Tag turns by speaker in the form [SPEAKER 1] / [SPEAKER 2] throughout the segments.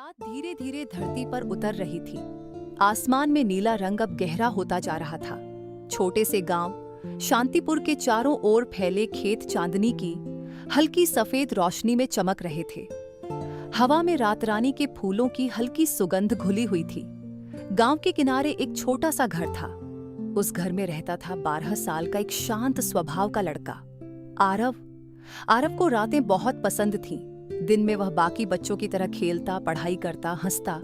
[SPEAKER 1] रात धीरे धीरे धरती पर उतर रही थी। आसमान में नीला रंग अब गहरा होता जा रहा था। छोटे से गांव शांतिपुर के चारों ओर फैले खेत चांदनी की हल्की सफेद रोशनी में चमक रहे थे। हवा में रातरानी के फूलों की हल्की सुगंध घुली हुई थी। गांव के किनारे एक छोटा सा घर था। उस घर में रहता था 12 साल का एक शांत स्वभाव का लड़का, आरव। आरव को रातें बहुत पसंद थीं। दिन में वह बाकी बच्चों की तरह खेलता, पढ़ाई करता, हंसता,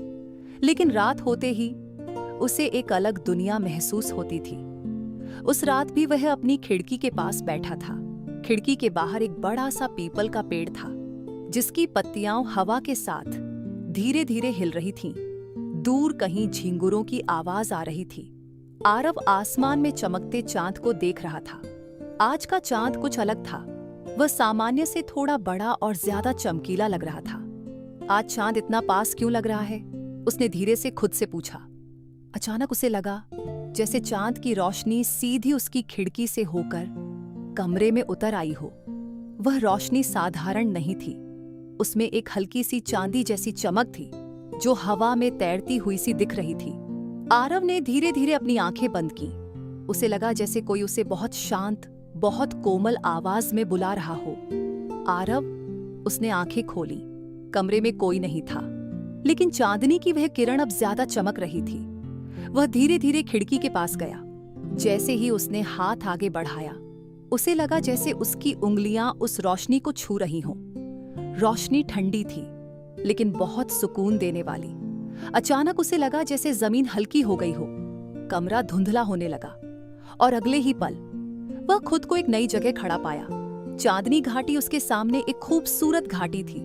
[SPEAKER 1] लेकिन रात होते ही उसे एक अलग दुनिया महसूस होती थी। उस रात भी वह अपनी खिड़की के पास बैठा था। खिड़की के बाहर एक बड़ा सा पीपल का पेड़ था, जिसकी पत्तियां हवा के साथ धीरे धीरे हिल रही थीं। दूर कहीं झिंगुरों की आवाज आ रही थी। आरव आसमान में चमकते चांद को देख रहा था। आज का चांद कुछ अलग था। वह सामान्य से थोड़ा बड़ा और ज्यादा चमकीला लग रहा था। आज चांद इतना पास क्यों लग रहा है? उसने धीरे से खुद से पूछा। अचानक उसे लगा जैसे चांद की रोशनी सीधी उसकी खिड़की से होकर कमरे में उतर आई हो। वह रोशनी साधारण नहीं थी। उसमें एक हल्की सी चांदी जैसी चमक थी, जो हवा में तैरती हुई सी दिख रही थी। आरव ने धीरे धीरे अपनी आंखें बंद की। उसे लगा जैसे कोई उसे बहुत शांत, बहुत कोमल आवाज में बुला रहा हो। आरव, उसने आंखें खोली। कमरे में कोई नहीं था, लेकिन चांदनी की वह किरण अब ज्यादा चमक रही थी। वह धीरे धीरे खिड़की के पास गया। जैसे ही उसने हाथ आगे बढ़ाया, उसे लगा जैसे उसकी उंगलियां उस रोशनी को छू रही हों। रोशनी ठंडी थी, लेकिन बहुत सुकून देने वाली। अचानक उसे लगा जैसे जमीन हल्की हो गई हो। कमरा धुंधला होने लगा और अगले ही पल वह खुद को एक नई जगह खड़ा पाया। चांदनी घाटी उसके सामने एक खूबसूरत घाटी थी।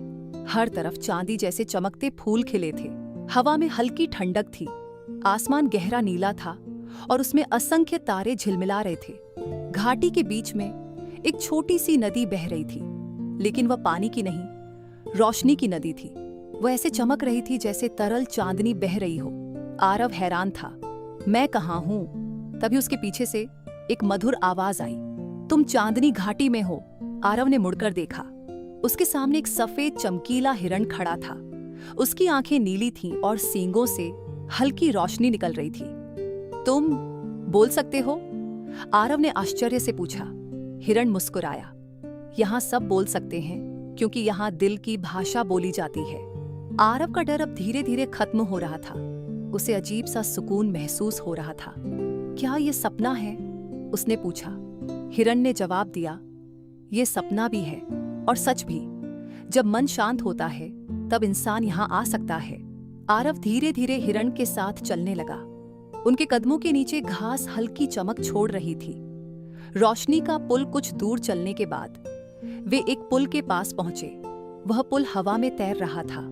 [SPEAKER 1] हर तरफ चांदी जैसे चमकते फूल खिले थे। हवा में हल्की ठंडक थी। आसमान गहरा नीला था और उसमें असंख्य तारे झिलमिला रहे थे। घाटी के बीच में एक छोटी सी नदी बह रही थी, लेकिन वह पानी की नहीं, रोशनी की नदी थी। वह ऐसे चमक रही थी जैसे तरल चांदनी बह रही हो। आरव हैरान था। मैं कहाँ हूं? तभी उसके पीछे से एक मधुर आवाज आई। तुम चांदनी घाटी में हो। आरव ने मुड़कर देखा। उसके सामने एक सफेद चमकीला हिरण खड़ा था। उसकी आंखें नीली थीं और सींगों से हल्की रोशनी निकल रही थी। तुम बोल सकते हो? आरव ने आश्चर्य से पूछा। हिरण मुस्कुराया। यहां सब बोल सकते हैं, क्योंकि यहां दिल की भाषा बोली जाती है। आरव का डर अब धीरे धीरे खत्म हो रहा था। उसे अजीब सा सुकून महसूस हो रहा था। क्या ये सपना है? उसने पूछा। हिरण ने जवाब दिया, ये सपना भी है और सच भी। जब मन शांत होता है, तब इंसान यहाँ आ सकता है। आरव धीरे धीरे हिरण के साथ चलने लगा। उनके कदमों के नीचे घास हल्की चमक छोड़ रही थी। रोशनी का पुल कुछ दूर चलने के बाद वे एक पुल के पास पहुंचे। वह पुल हवा में तैर रहा था।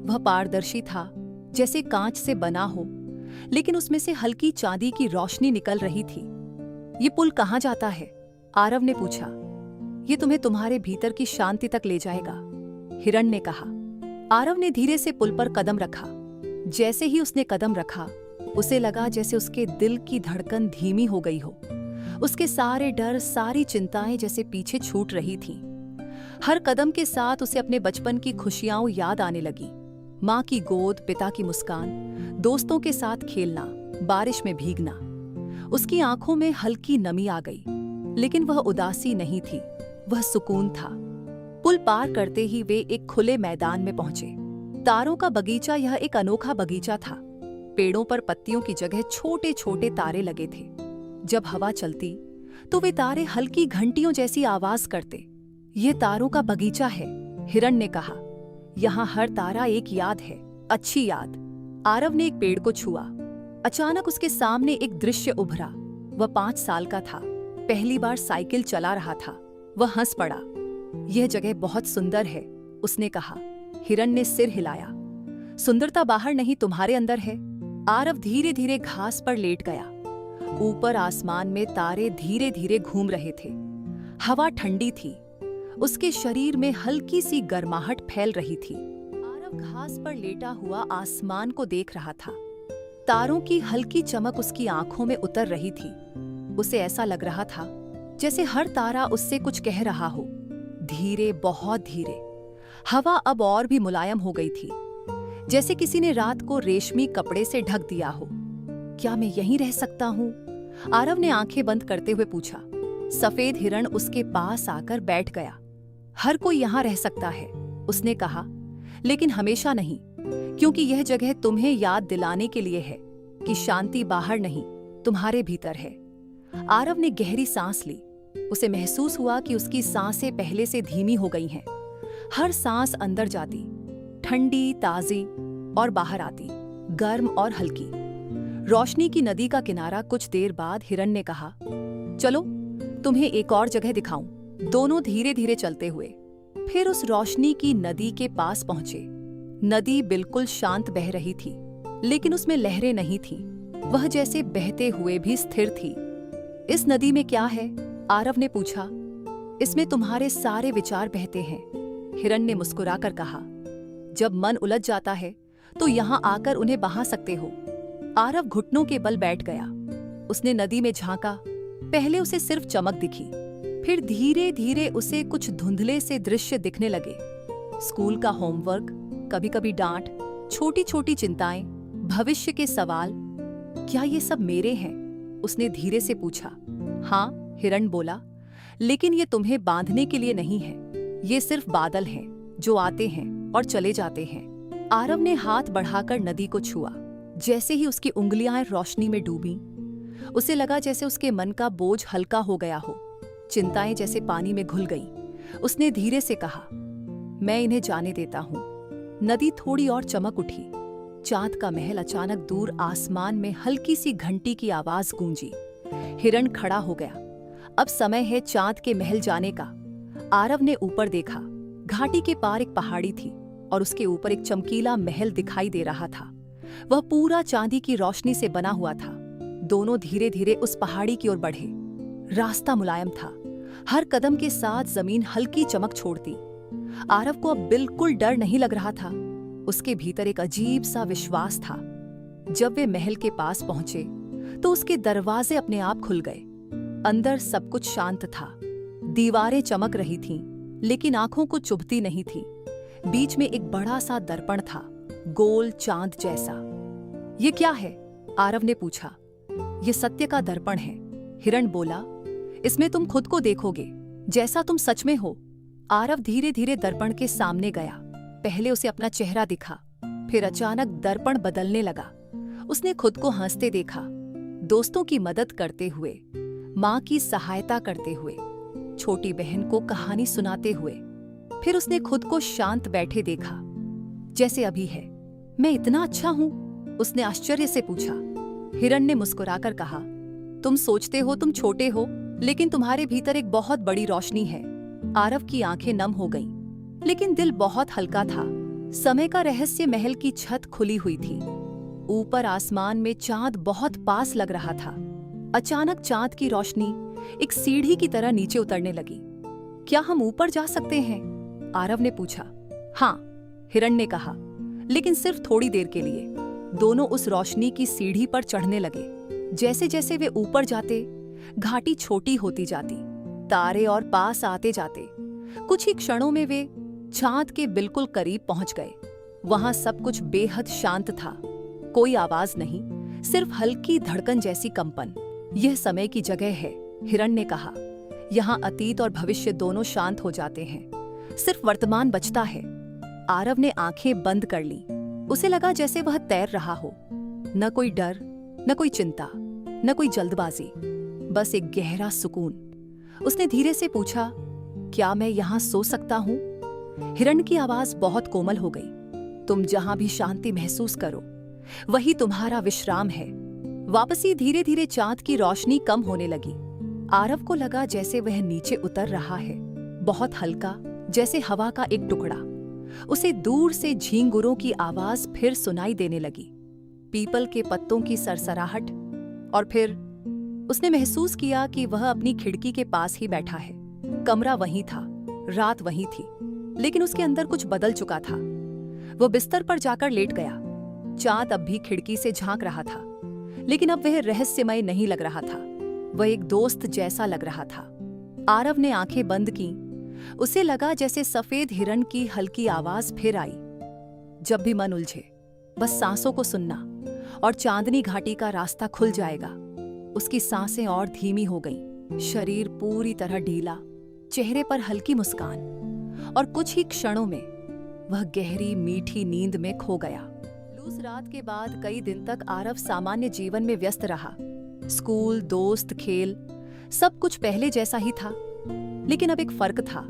[SPEAKER 1] वह पारदर्शी था, जैसे कांच से बना हो, लेकिन उसमें से हल्की चांदी की रोशनी निकल रही थी। ये पुल कहाँ जाता है? आरव ने पूछा। ये तुम्हें तुम्हारे भीतर की शांति तक ले जाएगा, हिरण ने कहा। आरव ने धीरे से पुल पर कदम रखा। जैसे ही उसने कदम रखा, उसे लगा जैसे उसके दिल की धड़कन धीमी हो गई हो। उसके सारे डर, सारी चिंताएं जैसे पीछे छूट रही थीं। हर कदम के साथ उसे अपने बचपन की खुशियां याद आने लगी। माँ की गोद, पिता की मुस्कान, दोस्तों के साथ खेलना, बारिश में भीगना। उसकी आंखों में हल्की नमी आ गई, लेकिन वह उदासी नहीं थी, वह सुकून था। पुल पार करते ही वे एक खुले मैदान में पहुंचे। तारों का बगीचा यह एक अनोखा बगीचा था। पेड़ों पर पत्तियों की जगह छोटे छोटे तारे लगे थे। जब हवा चलती तो वे तारे हल्की घंटियों जैसी आवाज करते। ये तारों का बगीचा है, हिरण ने कहा। यहाँ हर तारा एक याद है, अच्छी याद। आरव ने एक पेड़ को छुआ। अचानक उसके सामने एक दृश्य उभरा। वह 5 साल का था, पहली बार साइकिल चला रहा था। वह हंस पड़ा। यह जगह बहुत सुंदर है, उसने कहा। हिरण ने सिर हिलाया। सुंदरता बाहर नहीं, तुम्हारे अंदर है। आरव धीरे धीरे घास पर लेट गया। ऊपर आसमान में तारे धीरे धीरे घूम रहे थे। हवा ठंडी थी। उसके शरीर में हल्की सी गर्माहट फैल रही थी। आरव घास पर लेटा हुआ आसमान को देख रहा था। तारों की हल्की चमक उसकी आंखों में उतर रही थी। उसे ऐसा लग रहा था जैसे हर तारा उससे कुछ कह रहा हो, धीरे, बहुत धीरे। हवा अब और भी मुलायम हो गई थी। जैसे किसी ने रात को रेशमी कपड़े से ढक दिया हो। क्या मैं यहीं रह सकता हूँ? आरव ने आंखें बंद करते हुए पूछा। सफेद हिरण उसके पास आकर बैठ गया। हर कोई यहाँ रह सकता है, उसने कहा, लेकिन हमेशा नहीं, क्योंकि यह जगह तुम्हें याद दिलाने के लिए है कि शांति बाहर नहीं, तुम्हारे भीतर है। आरव ने गहरी सांस ली। उसे महसूस हुआ कि उसकी सांसें पहले से धीमी हो गई हैं। हर सांस अंदर जाती, ठंडी, ताजी, और बाहर आती, गर्म और हल्की। रोशनी की नदी का किनारा। कुछ देर बाद हिरण ने कहा, चलो तुम्हें एक और जगह दिखाऊं। दोनों धीरे धीरे चलते हुए फिर उस रोशनी की नदी के पास पहुंचे। नदी बिल्कुल शांत बह रही थी, लेकिन उसमें लहरें नहीं थीं। वह जैसे बहते हुए भी स्थिर थी। इस नदी में क्या है? आरव ने पूछा। इसमें तुम्हारे सारे विचार बहते हैं, हिरण ने मुस्कुराकर कहा। जब मन उलझ जाता है तो यहाँ आकर उन्हें बहा सकते हो। आरव घुटनों के बल बैठ गया। उसने नदी में झांका। पहले उसे सिर्फ चमक दिखी, फिर धीरे धीरे उसे कुछ धुंधले से दृश्य दिखने लगे। स्कूल का होमवर्क, कभी कभी डांट, छोटी छोटी चिंताएं, भविष्य के सवाल। क्या ये सब मेरे हैं? उसने धीरे से पूछा। हाँ, हिरण बोला, लेकिन ये तुम्हें बांधने के लिए नहीं है। ये सिर्फ बादल हैं जो आते हैं और चले जाते हैं। आरव ने हाथ बढ़ाकर नदी को छुआ। जैसे ही उसकी उंगलियां रोशनी में डूबीं, उसे लगा जैसे उसके मन का बोझ हल्का हो गया हो। चिंताएं जैसे पानी में घुल गईं। उसने धीरे से कहा, मैं इन्हें जाने देता हूं। नदी थोड़ी और चमक उठी। चांद का महल अचानक दूर आसमान में हल्की सी घंटी की आवाज गूंजी। हिरण खड़ा हो गया। अब समय है चांद के महल जाने का। आरव ने ऊपर देखा। घाटी के पार एक पहाड़ी थी और उसके ऊपर एक चमकीला महल दिखाई दे रहा था। वह पूरा चांदी की रोशनी से बना हुआ था। दोनों धीरे धीरे उस पहाड़ी की ओर बढ़े। रास्ता मुलायम था। हर कदम के साथ जमीन हल्की चमक छोड़ती। आरव को अब बिल्कुल डर नहीं लग रहा था। उसके भीतर एक अजीब सा विश्वास था। जब वे महल के पास पहुंचे तो उसके दरवाजे अपने आप खुल गए। अंदर सब कुछ शांत था। दीवारें चमक रही थीं, लेकिन आंखों को चुभती नहीं थी। बीच में एक बड़ा सा दर्पण था, गोल चांद जैसा। ये क्या है? आरव ने पूछा। ये सत्य का दर्पण है, हिरण बोला। इसमें तुम खुद को देखोगे, जैसा तुम सच में हो। आरव धीरे धीरे दर्पण के सामने गया। पहले उसे अपना चेहरा दिखा, फिर अचानक दर्पण बदलने लगा। उसने खुद को हंसते देखा, दोस्तों की मदद करते हुए, माँ की सहायता करते हुए, छोटी बहन को कहानी सुनाते हुए। फिर उसने खुद को शांत बैठे देखा, जैसे अभी है। मैं इतना अच्छा हूं? उसने आश्चर्य से पूछा। हिरण ने मुस्कुराकर कहा, तुम सोचते हो तुम छोटे हो, लेकिन तुम्हारे भीतर एक बहुत बड़ी रोशनी है। आरव की आंखें नम हो गईं, लेकिन दिल बहुत हल्का था। समय का रहस्य महल की छत खुली हुई थी। ऊपर आसमान में चांद बहुत पास लग रहा था। अचानक चांद की रोशनी एक सीढ़ी की तरह नीचे उतरने लगी। क्या हम ऊपर जा सकते हैं? आरव ने पूछा। हाँ, हिरण ने कहा, लेकिन सिर्फ थोड़ी देर के लिए। दोनों उस रोशनी की सीढ़ी पर चढ़ने लगे। जैसे जैसे वे ऊपर जाते, घाटी छोटी होती जाती, तारे और पास आते जाते। कुछ ही क्षणों में वे चांद के बिल्कुल करीब पहुंच गए। वहां सब कुछ बेहद शांत था। कोई आवाज नहीं, सिर्फ हल्की धड़कन जैसी कंपन। यह समय की जगह है, हिरण ने कहा। यहाँ अतीत और भविष्य दोनों शांत हो जाते हैं, सिर्फ वर्तमान बचता है। आरव ने आंखें बंद कर ली। उसे लगा जैसे वह तैर रहा हो। न कोई डर, न कोई चिंता, न कोई जल्दबाजी, बस एक गहरा सुकून। उसने धीरे से पूछा, क्या मैं यहाँ सो सकता हूँ? हिरण की आवाज बहुत कोमल हो गई। तुम जहां भी शांति महसूस करो, वही तुम्हारा विश्राम है। वापसी धीरे धीरे चांद की रोशनी कम होने लगी। आरव को लगा जैसे वह नीचे उतर रहा है, बहुत हल्का, जैसे हवा का एक टुकड़ा। उसे दूर से झींगुरों की आवाज फिर सुनाई देने लगी, पीपल के पत्तों की सरसराहट। और फिर उसने महसूस किया कि वह अपनी खिड़की के पास ही बैठा है। कमरा वहीं था, रात वहीं थी, लेकिन उसके अंदर कुछ बदल चुका था। वह बिस्तर पर जाकर लेट गया। चांद अब भी खिड़की से झांक रहा था, लेकिन अब वह रहस्यमय नहीं लग रहा था। वह एक दोस्त जैसा लग रहा था। आरव ने आंखें बंद की। उसे लगा जैसे सफेद हिरण की हल्की आवाज फिर आई, जब भी मन उलझे बस सांसों को सुनना और चांदनी घाटी का रास्ता खुल जाएगा। उसकी सांसें और धीमी हो गईं, शरीर पूरी तरह ढीला, चेहरे पर हल्की मुस्कान, और कुछ ही क्षणों में वह गहरी मीठी नींद में खो गया। लूज रात के बाद कई दिन तक आरव सामान्य जीवन में व्यस्त रहा। स्कूल, दोस्त, खेल, सब कुछ पहले जैसा ही था। लेकिन अब एक फर्क था।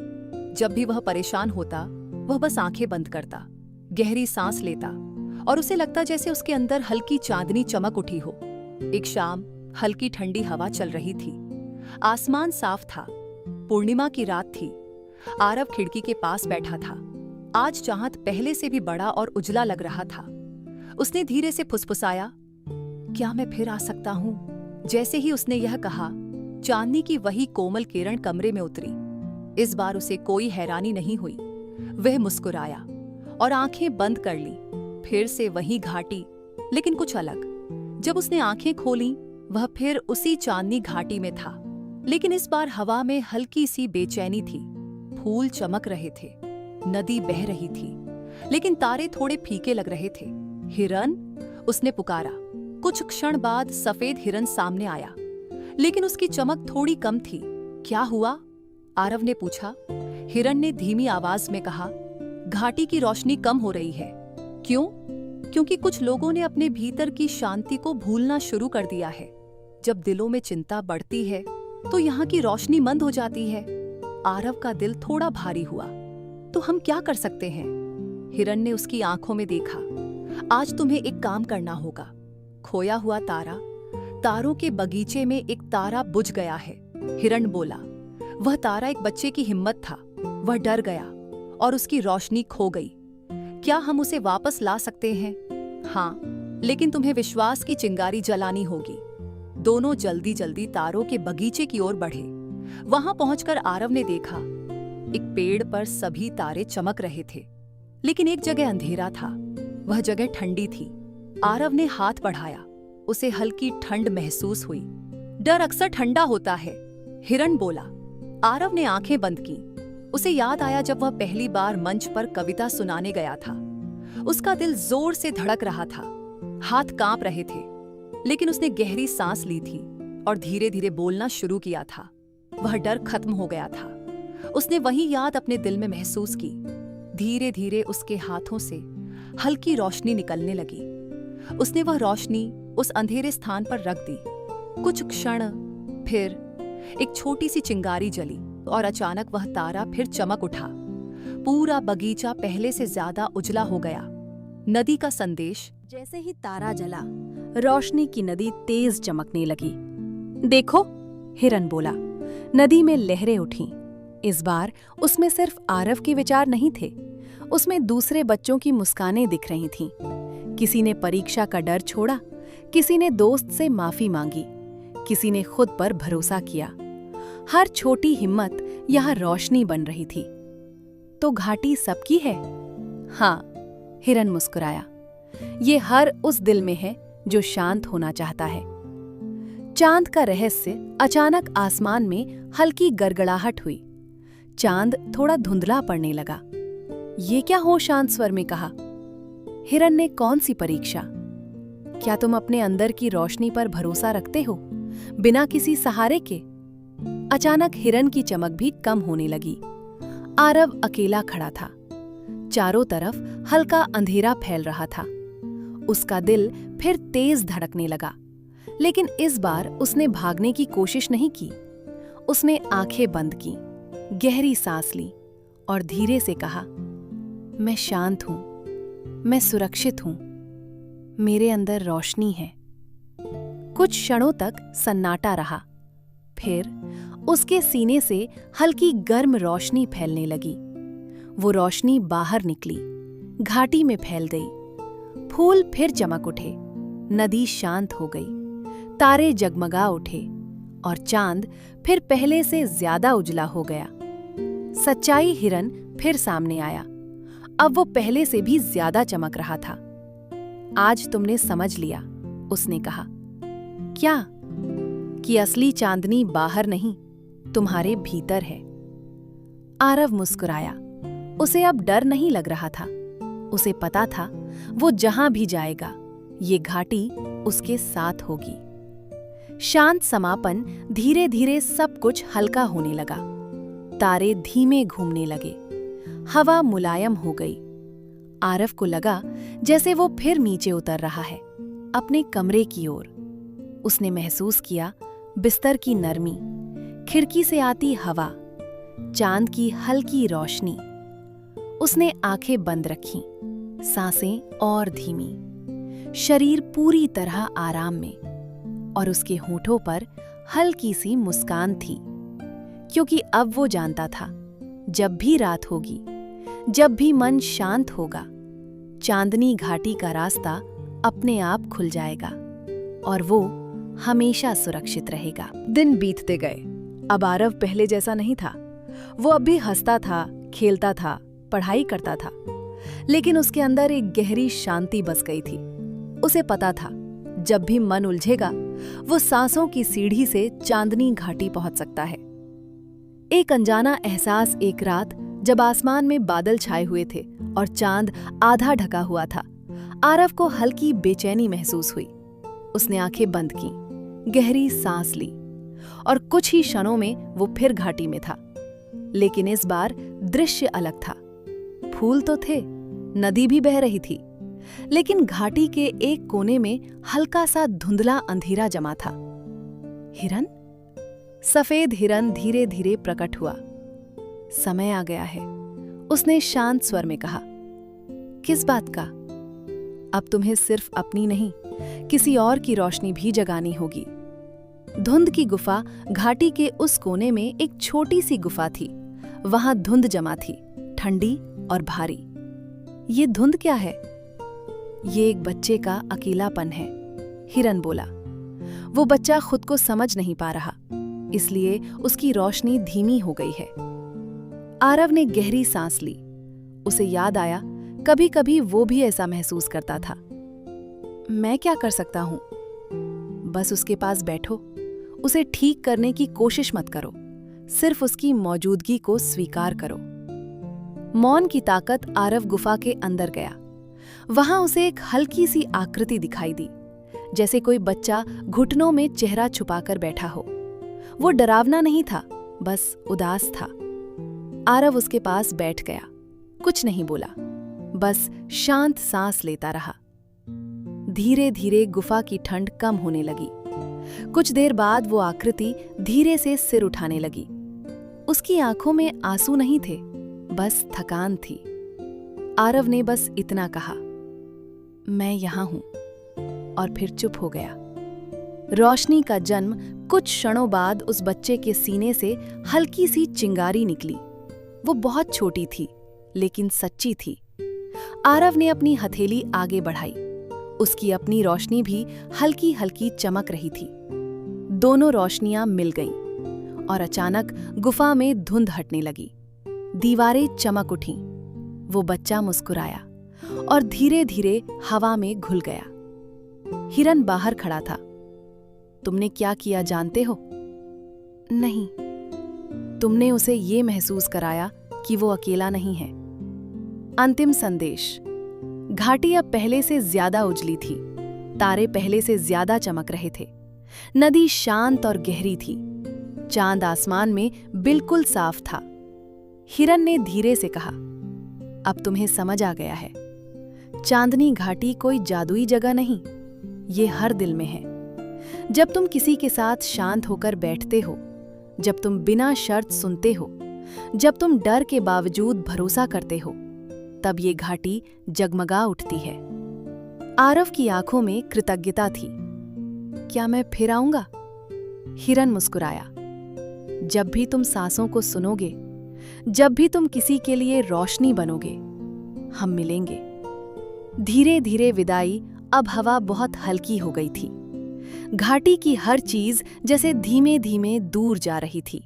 [SPEAKER 1] जब भी वह परेशान होता, वह बस आंखें बंद करता, गहरी सांस लेता, और उसे लगता जैसे उसके अंदर हल्की चांदनी चमक उठी हो। एक शाम हल्की ठंडी हवा चल रही थी। आसमान साफ था। पूर्णिमा की रात थी। आरव खिड़की के पास बैठा था। आज चांद पहले से भी बड़ा और उजला लग रहा था। उसने धीरे से फुसफुसाया, क्या मैं फिर आ सकता हूं? जैसे ही उसने यह कहा, चांदनी की वही कोमल किरण कमरे में उतरी। इस बार उसे कोई हैरानी नहीं हुई। वह मुस्कुराया और आंखें बंद कर ली। फिर से वही घाटी, लेकिन कुछ अलग। जब उसने आंखें खोलीं, वह फिर उसी चांदनी घाटी में था। लेकिन इस बार हवा में हल्की सी बेचैनी थी। फूल चमक रहे थे, नदी बह रही थी, लेकिन तारे थोड़े फीके लग रहे थे। हिरन, उसने पुकारा। कुछ क्षण बाद सफेद हिरन सामने आया, लेकिन उसकी चमक थोड़ी कम थी। क्या हुआ? आरव ने पूछा। हिरन ने धीमी आवाज में कहा, घाटी की रोशनी कम हो रही है। क्यों? क्योंकि कुछ लोगों ने अपने भीतर की शांति को भूलना शुरू कर दिया है। जब दिलों में चिंता बढ़ती है तो यहाँ की रोशनी मंद हो जाती है। आरव का दिल थोड़ा भारी हुआ। तो हम क्या कर सकते हैं? हिरन ने उसकी आंखों में देखा। आज तुम्हें एक काम करना होगा। खोया हुआ तारा। तारों के बगीचे में एक तारा बुझ गया है। हिरन बोला। वह तारा एक बच्चे की हिम्मत था। वह डर गया और उसकी रोशनी खो गई। क्या हम उसे वापस ला सकते हैं? हाँ, लेकिन तुम्हें विश्वास की चिंगारी जलानी होगी। दोनों जल्दी जल्दी तारों के बगीचे की ओर बढ़े। वहां पहुंचकर आरव ने देखा, एक पेड़ पर सभी तारे चमक रहे थे, लेकिन एक जगह अंधेरा था। वह जगह ठंडी थी। आरव ने हाथ बढ़ाया। उसे हल्की ठंड महसूस हुई। डर अक्सर ठंडा होता है, हिरन बोला। आरव ने आंखें बंद की। उसे याद आया जब वह पहली बार मंच पर कविता सुनाने गया था। उसका दिल जोर से धड़क रहा था, हाथ कांप रहे थे, लेकिन उसने गहरी सांस ली थी और धीरे धीरे बोलना शुरू किया था। वह डर खत्म हो गया था। उसने वही याद अपने दिल में महसूस की। धीरे धीरे उसके हाथों से हल्की रोशनी निकलने लगी। उसने वह रोशनी उस अंधेरे स्थान पर रख दी। कुछ क्षण फिर एक छोटी सी चिंगारी जली और अचानक वह तारा फिर चमक उठा। पूरा बगीचा पहले से ज्यादा उजला हो गया। नदी का संदेश।
[SPEAKER 2] जैसे ही तारा जला, रोशनी की नदी तेज चमकने लगी। देखो, हिरन बोला। नदी में लहरें उठीं। इस बार उसमें सिर्फ आरव के विचार नहीं थे, उसमें दूसरे बच्चों की मुस्कानें दिख रही थीं। किसी ने परीक्षा का डर छोड़ा, किसी ने दोस्त से माफी मांगी, किसी ने खुद पर भरोसा किया। हर छोटी हिम्मत यहाँ रोशनी बन रही थी। तो घाटी सबकी है? हाँ, हिरन मुस्कुराया। ये हर उस दिल में है जो शांत होना चाहता है। चांद का रहस्य। अचानक आसमान में हल्की गड़गड़ाहट हुई। चांद थोड़ा धुंधला पड़ने लगा। ये क्या हो? शांत स्वर में कहा। हिरन ने, कौन सी परीक्षा? क्या तुम अपने अंदर की रोशनी पर भरोसा रखते हो, बिना किसी सहारे के? अचानक हिरन की चमक भी कम होने लगी। आरव अकेला खड़ा था। चारों तरफ हल्का अंधेरा फैल रहा था। उसका दिल फिर तेज धड़कने लगा, लेकिन इस बार उसने भागने की कोशिश नहीं की। उसने आंखें बंद की, गहरी सांस ली और धीरे से कहा, मैं शांत हूं, मैं सुरक्षित हूं, मेरे अंदर रोशनी है। कुछ क्षणों तक सन्नाटा रहा। फिर उसके सीने से हल्की गर्म रोशनी फैलने लगी। वो रोशनी बाहर निकली, घाटी में फैल गई। फूल फिर चमक उठे, नदी शांत हो गई, तारे जगमगा उठे और चांद फिर पहले से ज्यादा उजला हो गया। सच्चाई हिरन फिर सामने आया। अब वो पहले से भी ज्यादा चमक रहा था। आज तुमने समझ लिया, उसने कहा। क्या? कि असली चांदनी बाहर नहीं, तुम्हारे भीतर है। आरव मुस्कुराया। उसे अब डर नहीं लग रहा था। उसे पता था वो जहां भी जाएगा ये घाटी उसके साथ होगी। शांत समापन धीरे धीरे सब कुछ हल्का होने लगा। तारे धीमे घूमने लगे, हवा मुलायम हो गई। आरव को लगा जैसे वो फिर नीचे उतर रहा है, अपने कमरे की ओर। उसने महसूस किया बिस्तर की नरमी, खिड़की से आती हवा, चांद की हल्की रोशनी। उसने आंखें बंद रखीं, सांसें और धीमी, शरीर पूरी तरह आराम में, और उसके होठों पर हल्की सी मुस्कान थी, क्योंकि अब वो जानता था जब भी रात होगी, जब भी मन शांत होगा, चांदनी घाटी का रास्ता अपने आप खुल जाएगा और वो हमेशा सुरक्षित रहेगा।
[SPEAKER 1] दिन बीतते गए। अब आरव पहले जैसा नहीं था। वो अब भी हंसता था, खेलता था, पढ़ाई करता था, लेकिन उसके अंदर एक गहरी शांति बस गई थी। उसे पता था जब भी मन उलझेगा वो सांसों की सीढ़ी से चांदनी घाटी पहुंच सकता है। एक अनजाना एहसास एक रात जब आसमान में बादल छाए हुए थे और चांद आधा ढका हुआ था, आरव को हल्की बेचैनी महसूस हुई। उसने आंखें बंद की, गहरी सांस ली और कुछ ही क्षणों में वो फिर घाटी में था। लेकिन इस बार दृश्य अलग था। फूल तो थे, नदी भी बह रही थी, लेकिन घाटी के एक कोने में हल्का सा धुंधला अंधेरा जमा था। हिरन? सफेद हिरन धीरे धीरे प्रकट हुआ। समय आ गया है, उसने शांत स्वर में कहा। किस बात का? अब तुम्हें सिर्फ अपनी नहीं, किसी और की रोशनी भी जगानी होगी। धुंध की गुफा घाटी के उस कोने में एक छोटी सी गुफा थी। वहां धुंध जमा थी, ठंडी और भारी। ये धुंध क्या है? ये एक बच्चे का अकेलापन है, हिरन बोला। वो बच्चा खुद को समझ नहीं पा रहा, इसलिए उसकी रोशनी धीमी हो गई है। आरव ने गहरी सांस ली। उसे याद आया कभी कभी वो भी ऐसा महसूस करता था। मैं क्या कर सकता हूं? बस उसके पास बैठो, उसे ठीक करने की कोशिश मत करो, सिर्फ उसकी मौजूदगी को स्वीकार करो। मौन की ताकत आरव गुफा के अंदर गया। वहां उसे एक हल्की सी आकृति दिखाई दी, जैसे कोई बच्चा घुटनों में चेहरा छुपाकर बैठा हो। वो डरावना नहीं था, बस उदास था। आरव उसके पास बैठ गया, कुछ नहीं बोला, बस शांत सांस लेता रहा। धीरे धीरे गुफा की ठंड कम होने लगी। कुछ देर बाद वो आकृति धीरे से सिर उठाने लगी। उसकी आंखों में आंसू नहीं थे, बस थकान थी। आरव ने बस इतना कहा, मैं यहां हूं, और फिर चुप हो गया। रोशनी का जन्म कुछ क्षणों बाद उस बच्चे के सीने से हल्की सी चिंगारी निकली। वो बहुत छोटी थी, लेकिन सच्ची थी। आरव ने अपनी हथेली आगे बढ़ाई। उसकी अपनी रोशनी भी हल्की हल्की चमक रही थी। दोनों रोशनियां मिल गईं और अचानक गुफा में धुंध हटने लगी। दीवारें चमक उठीं। वो बच्चा मुस्कुराया और धीरे धीरे हवा में घुल गया। हिरन बाहर खड़ा था। तुमने क्या किया जानते हो? नहीं। तुमने उसे ये महसूस कराया कि वो अकेला नहीं है। अंतिम संदेश। घाटी अब पहले से ज्यादा उजली थी। तारे पहले से ज्यादा चमक रहे थे। नदी शांत और गहरी थी। चांद आसमान में बिल्कुल साफ था। हिरन ने धीरे से कहा, अब तुम्हें समझ आ गया है। चांदनी घाटी कोई जादुई जगह नहीं, ये हर दिल में है। जब तुम किसी के साथ शांत होकर बैठते हो, जब तुम बिना शर्त सुनते हो, जब तुम डर के बावजूद भरोसा करते हो, तब ये घाटी जगमगा उठती है। आरव की आंखों में कृतज्ञता थी। क्या मैं फिर आऊंगा? हिरन मुस्कुराया। जब भी तुम सांसों को सुनोगे, जब भी तुम किसी के लिए रोशनी बनोगे, हम मिलेंगे। धीरे धीरे विदाई। अब हवा बहुत हल्की हो गई थी। घाटी की हर चीज जैसे धीमे धीमे दूर जा रही थी।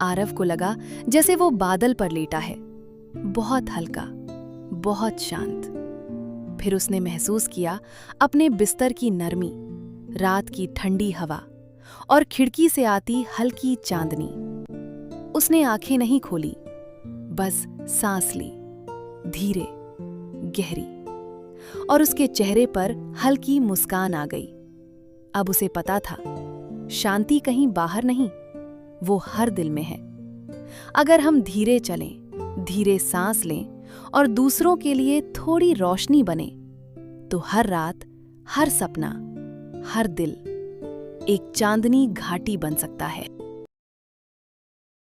[SPEAKER 1] आरव को लगा जैसे वो बादल पर लेटा है, बहुत हल्का, बहुत शांत। फिर उसने महसूस किया अपने बिस्तर की नरमी, रात की ठंडी हवा और खिड़की से आती हल्की चांदनी। उसने आंखें नहीं खोली, बस सांस ली, धीरे, गहरी।
[SPEAKER 2] और उसके चेहरे पर हल्की मुस्कान आ गई। अब उसे पता था, शांति कहीं बाहर नहीं, वो हर दिल में है। अगर हम धीरे चलें, धीरे सांस लें और दूसरों के लिए थोड़ी रोशनी बने, तो हर रात, हर सपना, हर दिल एक चांदनी घाटी बन सकता है।